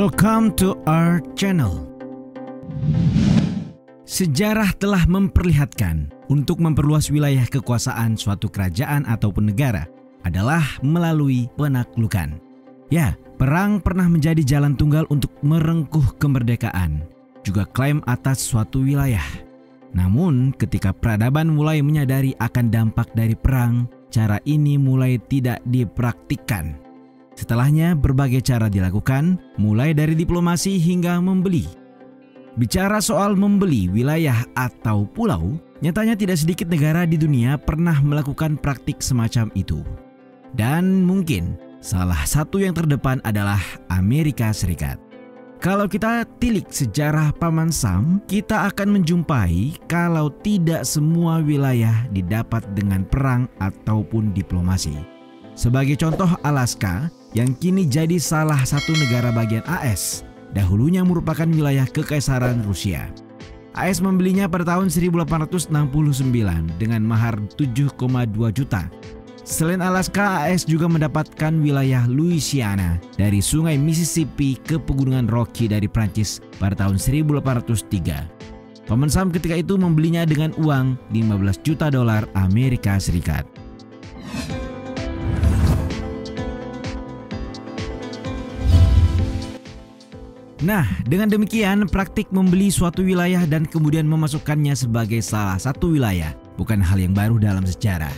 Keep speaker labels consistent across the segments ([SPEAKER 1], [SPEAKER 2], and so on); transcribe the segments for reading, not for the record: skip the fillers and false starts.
[SPEAKER 1] Welcome to our channel. Sejarah telah memperlihatkan untuk memperluas wilayah kekuasaan suatu kerajaan ataupun negara adalah melalui penaklukan. Ya, perang pernah menjadi jalan tunggal untuk merengkuh kemerdekaan, juga klaim atas suatu wilayah. Namun, ketika peradaban mulai menyadari akan dampak dari perang, cara ini mulai tidak dipraktikkan. Setelahnya, berbagai cara dilakukan, mulai dari diplomasi hingga membeli. Bicara soal membeli wilayah atau pulau, nyatanya tidak sedikit negara di dunia pernah melakukan praktik semacam itu. Dan mungkin salah satu yang terdepan adalah Amerika Serikat. Kalau kita tilik sejarah Paman Sam, kita akan menjumpai kalau tidak semua wilayah didapat dengan perang ataupun diplomasi. Sebagai contoh, Alaska yang kini jadi salah satu negara bagian AS, dahulunya merupakan wilayah kekaisaran Rusia. AS membelinya pada tahun 1869 dengan mahar 7,2 juta. Selain Alaska, AS juga mendapatkan wilayah Louisiana dari sungai Mississippi ke pegunungan Rocky dari Prancis pada tahun 1803. Paman Sam ketika itu membelinya dengan uang 15 juta dolar Amerika Serikat. Nah, dengan demikian praktik membeli suatu wilayah dan kemudian memasukkannya sebagai salah satu wilayah bukan hal yang baru dalam sejarah.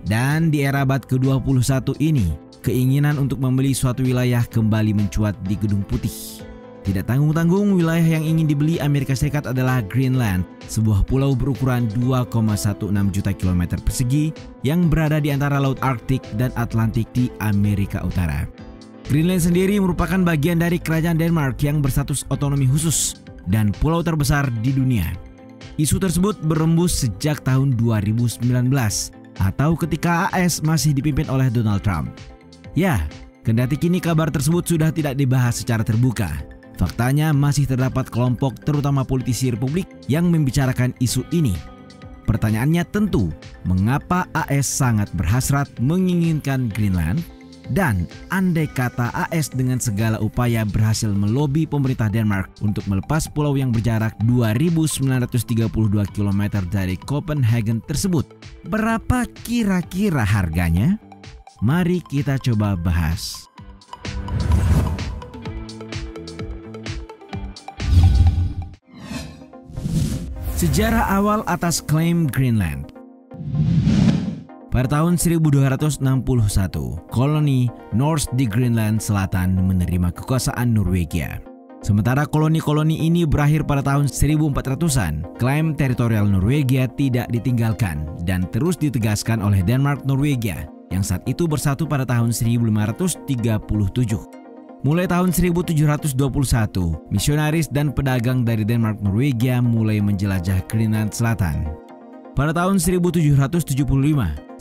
[SPEAKER 1] Dan di era abad ke-21 ini, keinginan untuk membeli suatu wilayah kembali mencuat di Gedung Putih. Tidak tanggung-tanggung, wilayah yang ingin dibeli Amerika Serikat adalah Greenland, sebuah pulau berukuran 2,16 juta kilometer persegi yang berada di antara Laut Arktik dan Atlantik di Amerika Utara. Greenland sendiri merupakan bagian dari kerajaan Denmark yang berstatus otonomi khusus dan pulau terbesar di dunia. Isu tersebut berembus sejak tahun 2019 atau ketika AS masih dipimpin oleh Donald Trump. Ya, kendati kini kabar tersebut sudah tidak dibahas secara terbuka, faktanya masih terdapat kelompok terutama politisi Republik yang membicarakan isu ini. Pertanyaannya tentu, mengapa AS sangat berhasrat menginginkan Greenland? Dan andai kata AS dengan segala upaya berhasil melobi pemerintah Denmark untuk melepas pulau yang berjarak 2.932 km dari Copenhagen tersebut, berapa kira-kira harganya? Mari kita coba bahas. Sejarah awal atas klaim Greenland. Pada tahun 1261, koloni Norse di Greenland Selatan menerima kekuasaan Norwegia. Sementara koloni-koloni ini berakhir pada tahun 1400-an, klaim teritorial Norwegia tidak ditinggalkan dan terus ditegaskan oleh Denmark Norwegia yang saat itu bersatu pada tahun 1537. Mulai tahun 1721, misionaris dan pedagang dari Denmark Norwegia mulai menjelajah Greenland Selatan. Pada tahun 1775,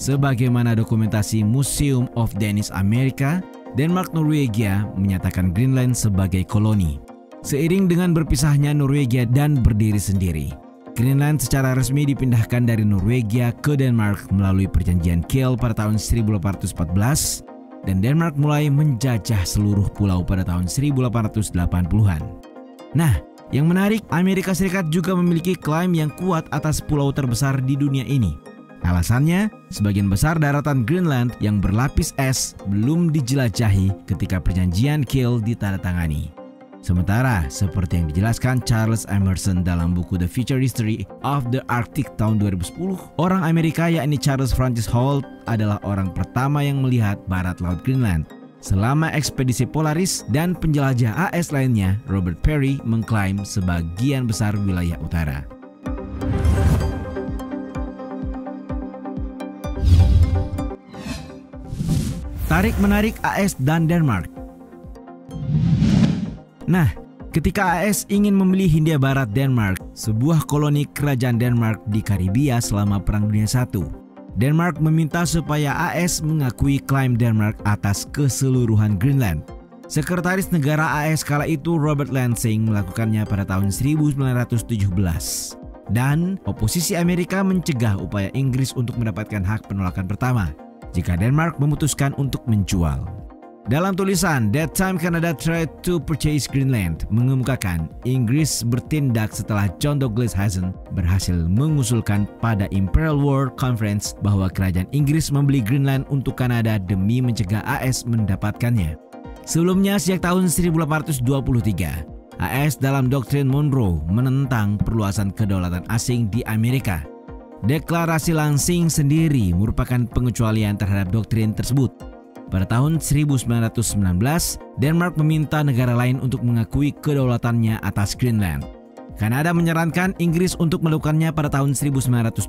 [SPEAKER 1] sebagaimana dokumentasi Museum of Danish America, Denmark Norwegia menyatakan Greenland sebagai koloni. Seiring dengan berpisahnya Norwegia dan berdiri sendiri, Greenland secara resmi dipindahkan dari Norwegia ke Denmark melalui perjanjian Kiel pada tahun 1814 dan Denmark mulai menjajah seluruh pulau pada tahun 1880-an. Nah, yang menarik, Amerika Serikat juga memiliki klaim yang kuat atas pulau terbesar di dunia ini. Alasannya, sebagian besar daratan Greenland yang berlapis es belum dijelajahi ketika perjanjian Kiel ditandatangani. Sementara, seperti yang dijelaskan Charles Emerson dalam buku The Future History of the Arctic tahun 2010, orang Amerika yakni Charles Francis Holt adalah orang pertama yang melihat barat laut Greenland. Selama ekspedisi Polaris dan penjelajah AS lainnya, Robert Peary mengklaim sebagian besar wilayah utara. Tarik-menarik AS dan Denmark. Nah, ketika AS ingin membeli Hindia Barat Denmark, sebuah koloni kerajaan Denmark di Karibia selama Perang Dunia I, Denmark meminta supaya AS mengakui klaim Denmark atas keseluruhan Greenland. Sekretaris Negara AS kala itu Robert Lansing melakukannya pada tahun 1917. Dan oposisi Amerika mencegah upaya Inggris untuk mendapatkan hak penolakan pertama jika Denmark memutuskan untuk menjual. Dalam tulisan That Time Canada Tried to Purchase Greenland mengemukakan Inggris bertindak setelah John Douglas Hazen berhasil mengusulkan pada Imperial War Conference bahwa kerajaan Inggris membeli Greenland untuk Kanada demi mencegah AS mendapatkannya. Sebelumnya sejak tahun 1823, AS dalam doktrin Monroe menentang perluasan kedaulatan asing di Amerika. Deklarasi Lansing sendiri merupakan pengecualian terhadap doktrin tersebut. Pada tahun 1919, Denmark meminta negara lain untuk mengakui kedaulatannya atas Greenland. Kanada menyarankan Inggris untuk melakukannya pada tahun 1920,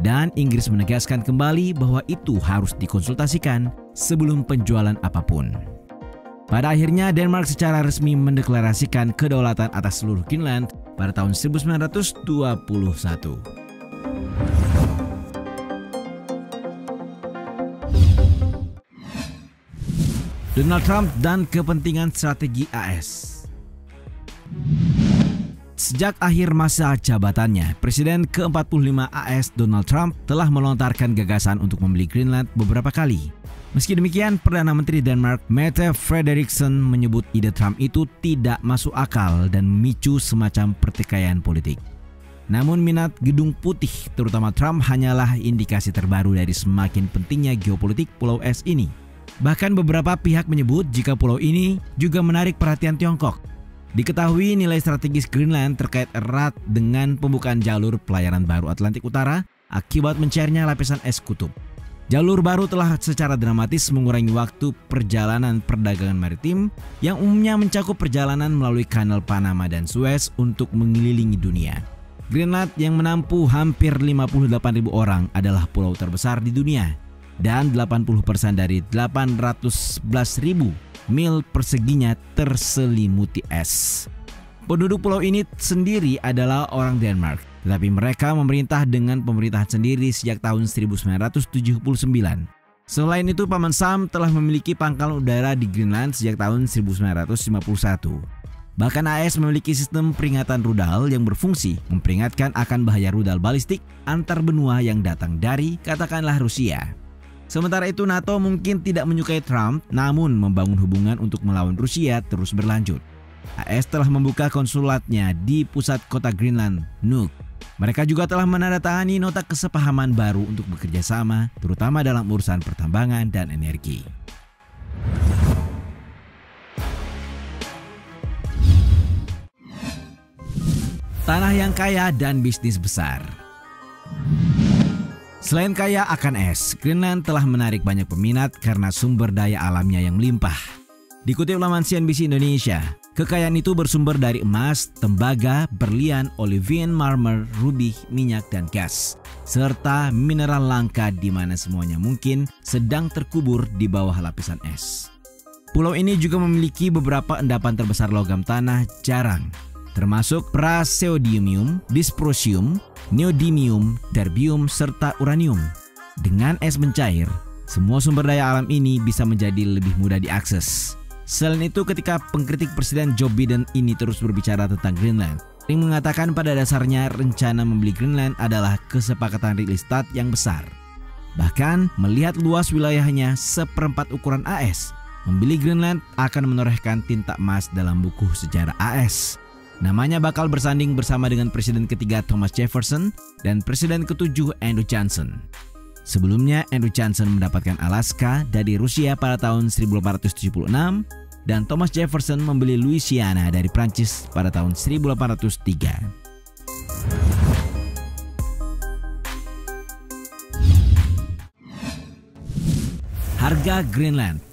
[SPEAKER 1] dan Inggris menegaskan kembali bahwa itu harus dikonsultasikan sebelum penjualan apapun. Pada akhirnya, Denmark secara resmi mendeklarasikan kedaulatan atas seluruh Greenland pada tahun 1921. Donald Trump dan kepentingan strategi AS. Sejak akhir masa jabatannya, Presiden ke-45 AS Donald Trump telah melontarkan gagasan untuk membeli Greenland beberapa kali. Meski demikian, Perdana Menteri Denmark Mette Frederiksen menyebut ide Trump itu tidak masuk akal dan memicu semacam pertikaian politik. Namun minat Gedung Putih, terutama Trump, hanyalah indikasi terbaru dari semakin pentingnya geopolitik Pulau Es ini. Bahkan beberapa pihak menyebut jika pulau ini juga menarik perhatian Tiongkok. Diketahui nilai strategis Greenland terkait erat dengan pembukaan jalur pelayaran baru Atlantik Utara akibat mencairnya lapisan es kutub. Jalur baru telah secara dramatis mengurangi waktu perjalanan perdagangan maritim yang umumnya mencakup perjalanan melalui Kanal Panama dan Suez untuk mengelilingi dunia. Greenland yang menampung hampir 58.000 orang adalah pulau terbesar di dunia. Dan 80% dari 811.000 mil perseginya terselimuti es. Penduduk pulau ini sendiri adalah orang Denmark, tetapi mereka memerintah dengan pemerintahan sendiri sejak tahun 1979. Selain itu, Paman Sam telah memiliki pangkalan udara di Greenland sejak tahun 1951. Bahkan AS memiliki sistem peringatan rudal yang berfungsi memperingatkan akan bahaya rudal balistik antar benua yang datang dari, katakanlah, Rusia. Sementara itu, NATO mungkin tidak menyukai Trump, namun membangun hubungan untuk melawan Rusia terus berlanjut. AS telah membuka konsulatnya di pusat kota Greenland, Nuuk. Mereka juga telah menandatangani nota kesepahaman baru untuk bekerja sama, terutama dalam urusan pertambangan dan energi. Tanah yang kaya dan bisnis besar. Selain kaya akan es, Greenland telah menarik banyak peminat karena sumber daya alamnya yang melimpah. Dikutip laman CNBC Indonesia, kekayaan itu bersumber dari emas, tembaga, berlian, olivine, marmer, rubi, minyak, dan gas, serta mineral langka di mana semuanya mungkin sedang terkubur di bawah lapisan es. Pulau ini juga memiliki beberapa endapan terbesar logam tanah jarang, termasuk praseodymium, dysprosium, neodymium, terbium, serta uranium. Dengan es mencair, semua sumber daya alam ini bisa menjadi lebih mudah diakses. Selain itu, ketika pengkritik Presiden Joe Biden ini terus berbicara tentang Greenland, dia mengatakan pada dasarnya rencana membeli Greenland adalah kesepakatan real estate yang besar. Bahkan, melihat luas wilayahnya seperempat ukuran AS, membeli Greenland akan menorehkan tinta emas dalam buku sejarah AS. Namanya bakal bersanding bersama dengan Presiden ketiga Thomas Jefferson dan Presiden ketujuh Andrew Johnson. Sebelumnya, Andrew Johnson mendapatkan Alaska dari Rusia pada tahun 1876 dan Thomas Jefferson membeli Louisiana dari Prancis pada tahun 1803. Harga Greenland.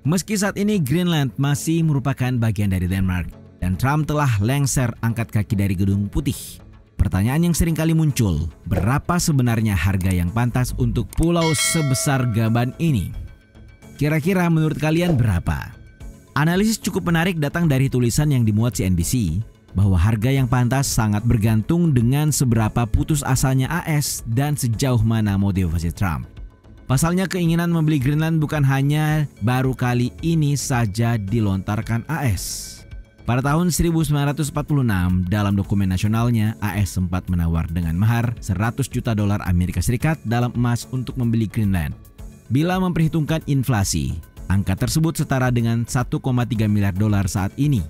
[SPEAKER 1] Meski saat ini Greenland masih merupakan bagian dari Denmark dan Trump telah lengser angkat kaki dari Gedung Putih, pertanyaan yang sering kali muncul, berapa sebenarnya harga yang pantas untuk pulau sebesar Gaban ini? Kira-kira menurut kalian berapa? Analisis cukup menarik datang dari tulisan yang dimuat CNBC bahwa harga yang pantas sangat bergantung dengan seberapa putus asanya AS dan sejauh mana motivasi Trump. Pasalnya, keinginan membeli Greenland bukan hanya baru kali ini saja dilontarkan AS. Pada tahun 1946, dalam dokumen nasionalnya, AS sempat menawar dengan mahar $100 juta Amerika Serikat dalam emas untuk membeli Greenland. Bila memperhitungkan inflasi, angka tersebut setara dengan 1,3 miliar dolar saat ini.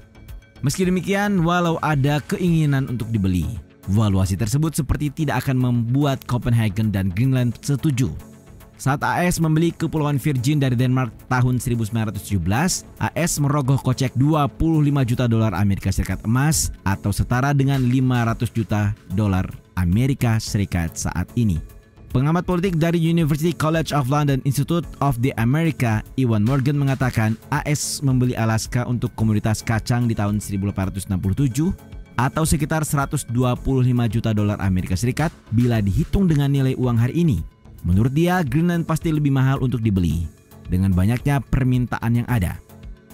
[SPEAKER 1] Meski demikian, walau ada keinginan untuk dibeli, valuasi tersebut seperti tidak akan membuat Copenhagen dan Greenland setuju. Saat AS membeli Kepulauan Virgin dari Denmark tahun 1917, AS merogoh kocek 25 juta dolar Amerika Serikat emas atau setara dengan 500 juta dolar Amerika Serikat saat ini. Pengamat politik dari University College of London Institute of the America, Ewan Morgan mengatakan AS membeli Alaska untuk komoditas kacang di tahun 1867 atau sekitar 125 juta dolar Amerika Serikat bila dihitung dengan nilai uang hari ini. Menurut dia, Greenland pasti lebih mahal untuk dibeli dengan banyaknya permintaan yang ada.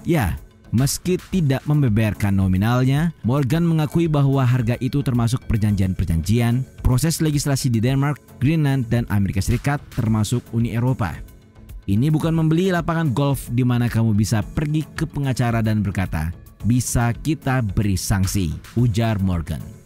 [SPEAKER 1] Ya, meski tidak membeberkan nominalnya, Morgan mengakui bahwa harga itu termasuk perjanjian-perjanjian, proses legislasi di Denmark, Greenland, dan Amerika Serikat termasuk Uni Eropa. Ini bukan membeli lapangan golf di mana kamu bisa pergi ke pengacara dan berkata, "Bisa kita beri sanksi," ujar Morgan.